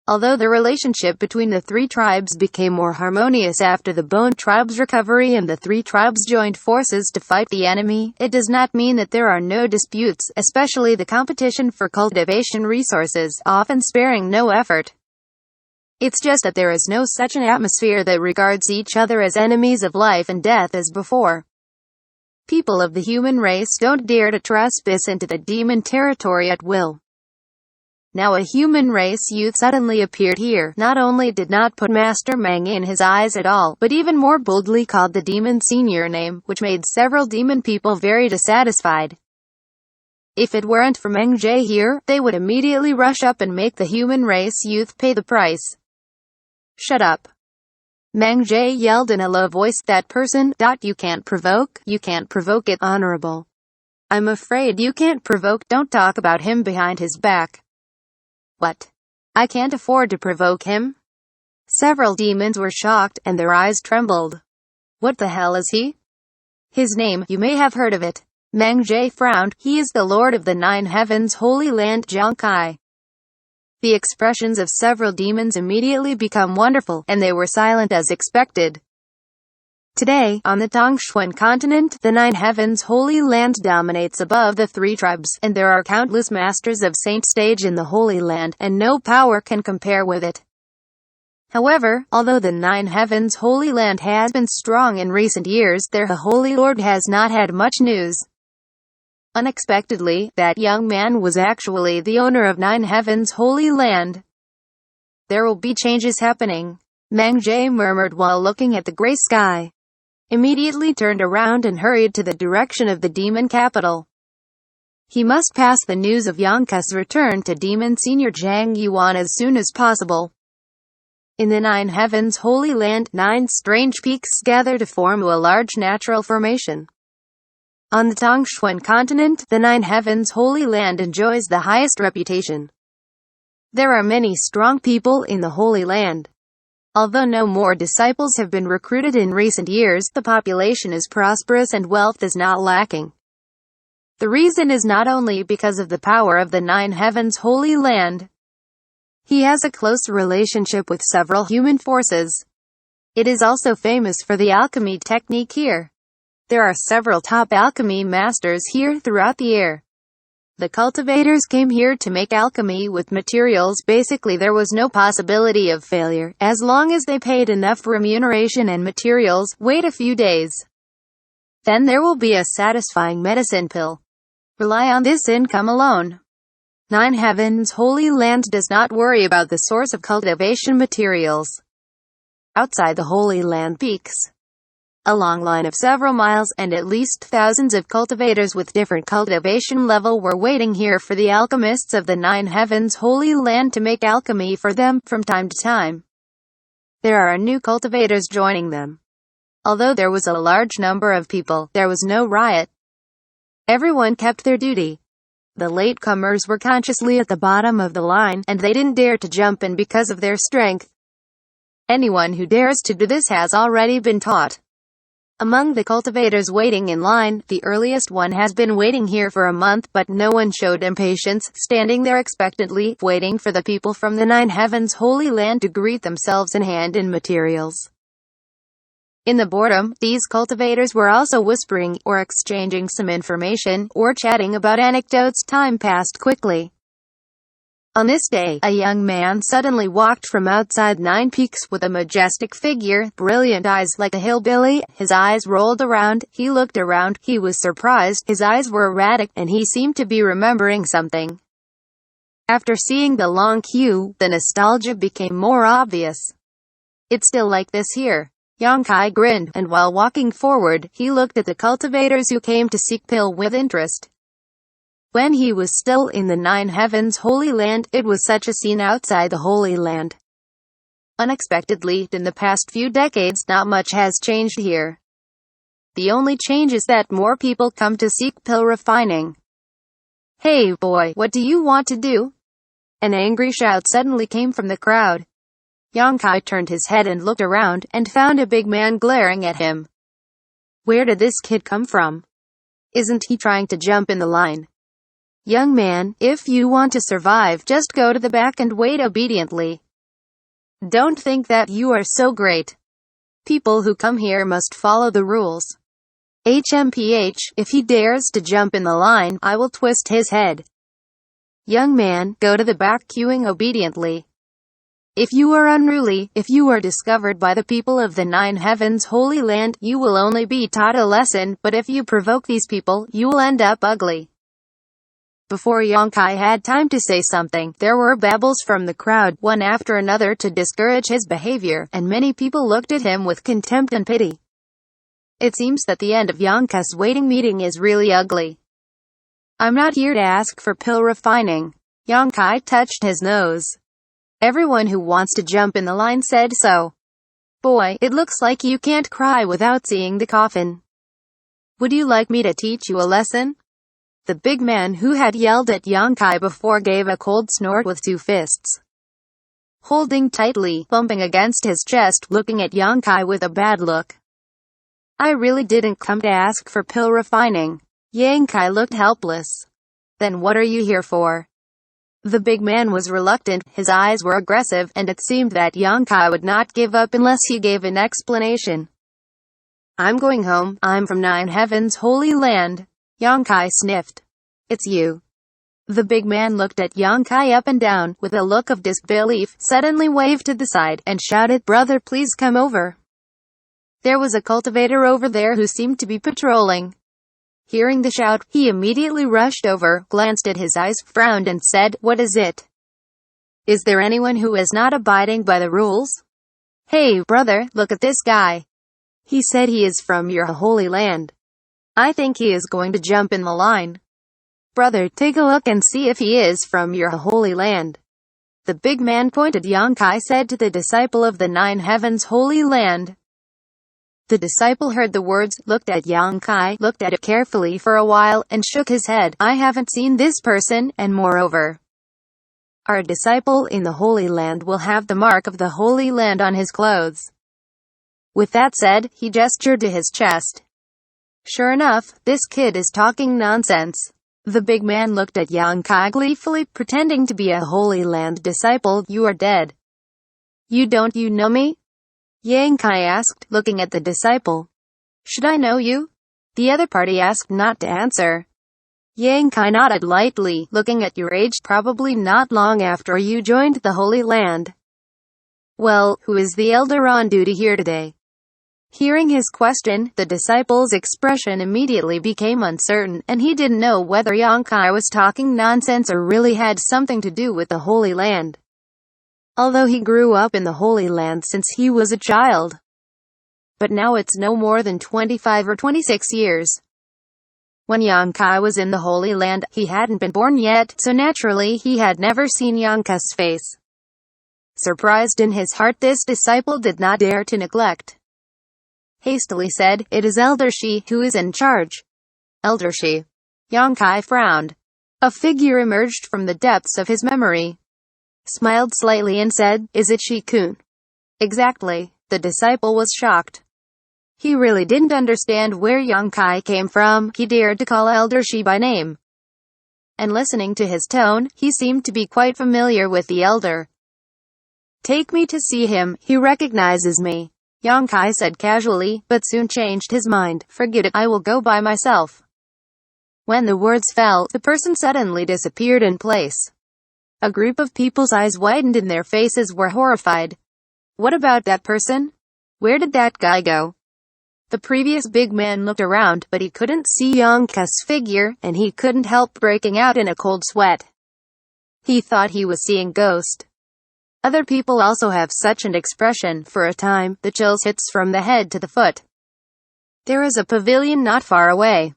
Although the relationship between the three tribes became more harmonious after the Bone tribe's recovery and the three tribes joined forces to fight the enemy, it does not mean that there are no disputes, especially the competition for cultivation resources, often sparing no effort. It's just that there is no such an atmosphere that regards each other as enemies of life and death as before. People of the human race don't dare to trespass into the demon territory at will. Now a human race youth suddenly appeared here, not only did not put Master Meng in his eyes at all, but even more boldly called the demon senior name, which made several demon people very dissatisfied. If it weren't for Meng Jie here, they would immediately rush up and make the human race youth pay the price. Shut up! Meng Jie yelled in a low voice, that person, you can't provoke it, honorable. I'm afraid you can't provoke, don't talk about him behind his back. What? I can't afford to provoke him? Several demons were shocked, and their eyes trembled. What the hell is he? His name, you may have heard of it. Meng Jie frowned. He is the Lord of the Nine Heavens Holy Land, Jiang Kai. The expressions of several demons immediately become wonderful, and they were silent as expected. Today, on the Tangshuan continent, the Nine Heavens Holy Land dominates above the three tribes, and there are countless masters of saint stage in the Holy Land, and no power can compare with it. However, although the Nine Heavens Holy Land has been strong in recent years, the Holy Lord has not had much news. Unexpectedly, that young man was actually the owner of Nine Heavens Holy Land. There will be changes happening, Meng Jie murmured while looking at the gray sky. Immediately turned around and hurried to the direction of the demon capital. He must pass the news of Yang Kai's return to demon senior Zhang Yuan as soon as possible. In the Nine Heavens Holy Land, 9 strange peaks gather to form a large natural formation. On the Tangshuan continent, the Nine Heavens Holy Land enjoys the highest reputation. There are many strong people in the Holy Land. Although no more disciples have been recruited in recent years, the population is prosperous and wealth is not lacking. The reason is not only because of the power of the Nine Heavens Holy Land. He has a close relationship with several human forces. It is also famous for the alchemy technique here. There are several top alchemy masters here throughout the year. The cultivators came here to make alchemy with materials. Basically there was no possibility of failure, as long as they paid enough remuneration and materials. Wait a few days. Then there will be a satisfying medicine pill. Rely on this income alone. Nine Heavens Holy Land does not worry about the source of cultivation materials. Outside the Holy Land peaks, a long line of several miles and at least thousands of cultivators with different cultivation level were waiting here for the alchemists of the Nine Heavens Holy Land to make alchemy for them. From time to time, there are new cultivators joining them. Although there was a large number of people, there was no riot. Everyone kept their duty. The latecomers were consciously at the bottom of the line, and they didn't dare to jump in because of their strength. Anyone who dares to do this has already been taught. Among the cultivators waiting in line, the earliest one has been waiting here for a month, but no one showed impatience, standing there expectantly, waiting for the people from the Nine Heavens Holy Land to greet themselves and hand in materials. In the boredom, these cultivators were also whispering, or exchanging some information, or chatting about anecdotes. Time passed quickly. On this day, a young man suddenly walked from outside Nine Peaks with a majestic figure, brilliant eyes like a hillbilly. His eyes rolled around, he looked around, he was surprised, his eyes were erratic, and he seemed to be remembering something. After seeing the long queue, the nostalgia became more obvious. It's still like this here. Jiang Kai grinned, and while walking forward, he looked at the cultivators who came to seek pill with interest. When he was still in the Nine Heavens Holy Land, it was such a scene outside the Holy Land. Unexpectedly, in the past few decades, not much has changed here. The only change is that more people come to seek pill refining. Hey boy, what do you want to do? An angry shout suddenly came from the crowd. Jiang Kai turned his head and looked around, and found a big man glaring at him. Where did this kid come from? Isn't he trying to jump in the line? Young man, if you want to survive, just go to the back and wait obediently. Don't think that you are so great. People who come here must follow the rules. HMPH, if he dares to jump in the line, I will twist his head. Young man, go to the back queuing obediently. If you are unruly, if you are discovered by the people of the Nine Heavens Holy Land, you will only be taught a lesson, but if you provoke these people, you will end up ugly. Before Jiang Kai had time to say something, there were babbles from the crowd, one after another to discourage his behavior, and many people looked at him with contempt and pity. It seems that the end of Jiang Kai's waiting meeting is really ugly. I'm not here to ask for pill refining. Jiang Kai touched his nose. Everyone who wants to jump in the line said so. Boy, it looks like you can't cry without seeing the coffin. Would you like me to teach you a lesson? The big man who had yelled at Jiang Kai before gave a cold snort with two fists holding tightly, bumping against his chest, looking at Jiang Kai with a bad look. I really didn't come to ask for pill refining. Jiang Kai looked helpless. Then what are you here for? The big man was reluctant, his eyes were aggressive, and it seemed that Jiang Kai would not give up unless he gave an explanation. I'm going home, I'm from Nine Heavens Holy Land. Jiang Kai sniffed. It's you. The big man looked at Jiang Kai up and down, with a look of disbelief, suddenly waved to the side, and shouted, Brother, please come over. There was a cultivator over there who seemed to be patrolling. Hearing the shout, he immediately rushed over, glanced at his eyes, frowned and said, What is it? Is there anyone who is not abiding by the rules? Hey, brother, look at this guy. He said he is from your holy land. I think he is going to jump in the line. Brother, take a look and see if he is from your holy land. The big man pointed. Jiang Kai said to the disciple of the Nine Heavens Holy Land. The disciple heard the words, looked at Jiang Kai, looked at it carefully for a while, and shook his head. I haven't seen this person, and moreover, our disciple in the Holy Land will have the mark of the Holy Land on his clothes. With that said, he gestured to his chest. Sure enough, this kid is talking nonsense. The big man looked at Jiang Kai gleefully, pretending to be a Holy Land disciple. You are dead. You know me? Jiang Kai asked, looking at the disciple. Should I know you? The other party asked not to answer. Jiang Kai nodded lightly, looking at your age, probably not long after you joined the Holy Land. Well, who is the elder on duty here today? Hearing his question, the disciple's expression immediately became uncertain, and he didn't know whether Jiang Kai was talking nonsense or really had something to do with the Holy Land. Although he grew up in the Holy Land since he was a child. But now it's no more than 25 or 26 years. When Jiang Kai was in the Holy Land, he hadn't been born yet, so naturally he had never seen Jiang Kai's face. Surprised in his heart, this disciple did not dare to neglect. Hastily said, It is Elder Shi who is in charge. Elder Shi. Jiang Kai frowned. A figure emerged from the depths of his memory. Smiled slightly and said, Is it Shi-kun? Exactly. The disciple was shocked. He really didn't understand where Jiang Kai came from. He dared to call Elder Shi by name. And listening to his tone, he seemed to be quite familiar with the elder. Take me to see him, he recognizes me. Jiang Kai said casually, but soon changed his mind. Forget it, I will go by myself. When the words fell, the person suddenly disappeared in place. A group of people's eyes widened and their faces were horrified. What about that person? Where did that guy go? The previous big man looked around, but he couldn't see Jiang Kai's figure, and he couldn't help breaking out in a cold sweat. He thought he was seeing ghost. Other people also have such an expression. For a time, the chills hits from the head to the foot. There is a pavilion not far away.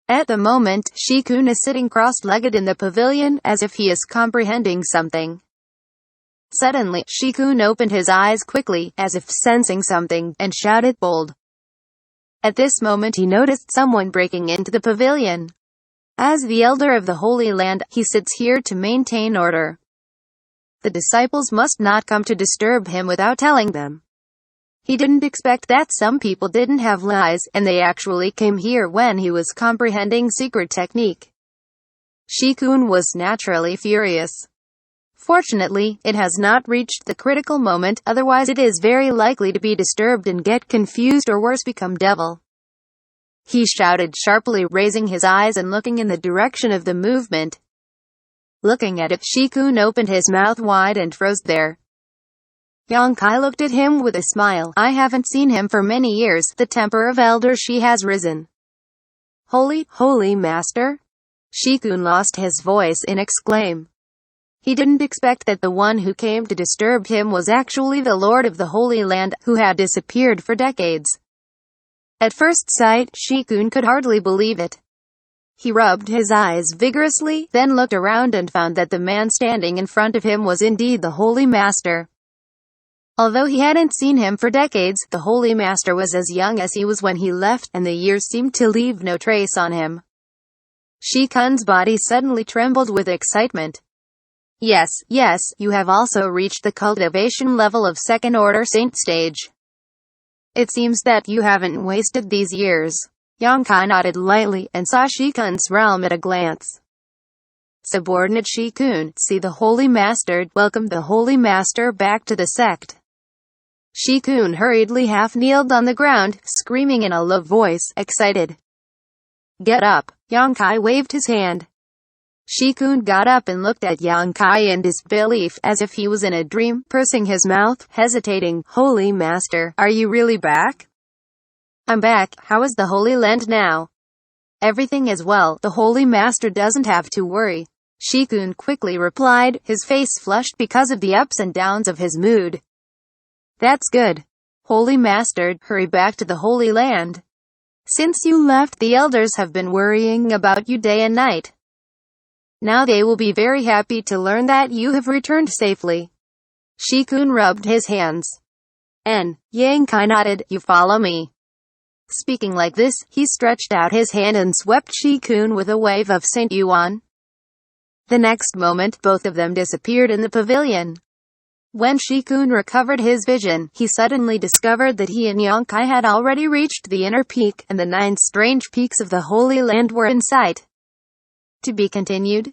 At the moment, Shi-kun is sitting cross-legged in the pavilion, as if he is comprehending something. Suddenly, Shi-kun opened his eyes quickly, as if sensing something, and shouted bold. At this moment he noticed someone breaking into the pavilion. As the elder of the Holy Land, he sits here to maintain order. The disciples must not come to disturb him without telling them. He didn't expect that some people didn't have lies, and they actually came here when he was comprehending secret technique. Shi-kun was naturally furious. Fortunately, it has not reached the critical moment, otherwise it is very likely to be disturbed and get confused or worse become devil. He shouted sharply, raising his eyes and looking in the direction of the movement. Looking at it, Shikun opened his mouth wide and froze there. Jiang Kai looked at him with a smile. I haven't seen him for many years. The temper of Elder Shi has risen. Holy Master? Shikun lost his voice and exclaimed. He didn't expect that the one who came to disturb him was actually the Lord of the Holy Land, who had disappeared for decades. At first sight, Shikun could hardly believe it. He rubbed his eyes vigorously, then looked around and found that the man standing in front of him was indeed the Holy Master. Although he hadn't seen him for decades, the Holy Master was as young as he was when he left, and the years seemed to leave no trace on him. Shikun's body suddenly trembled with excitement. Yes, you have also reached the cultivation level of second order saint stage. It seems that you haven't wasted these years. Jiang Kai nodded lightly, and saw Shikun's realm at a glance. Subordinate Shikun, see the Holy Master, welcomed the Holy Master back to the sect. Shikun hurriedly half-kneeled on the ground, screaming in a low voice, excited. Get up! Jiang Kai waved his hand. Shikun got up and looked at Jiang Kai in disbelief, as if he was in a dream, pursing his mouth, hesitating. Holy Master, are you really back? I'm back. How is the Holy Land now? Everything is well. The Holy Master doesn't have to worry. Shikun quickly replied, his face flushed because of the ups and downs of his mood. That's good. Holy Master, hurry back to the Holy Land. Since you left, the elders have been worrying about you day and night. Now they will be very happy to learn that you have returned safely. Shikun rubbed his hands. Jiang Kai nodded. You follow me. Speaking like this, he stretched out his hand and swept Shikun with a wave of Saint Yuan. The next moment, both of them disappeared in the pavilion. When Shikun recovered his vision, he suddenly discovered that he and Jiang Kai had already reached the inner peak, and the 9 strange peaks of the Holy Land were in sight. To be continued.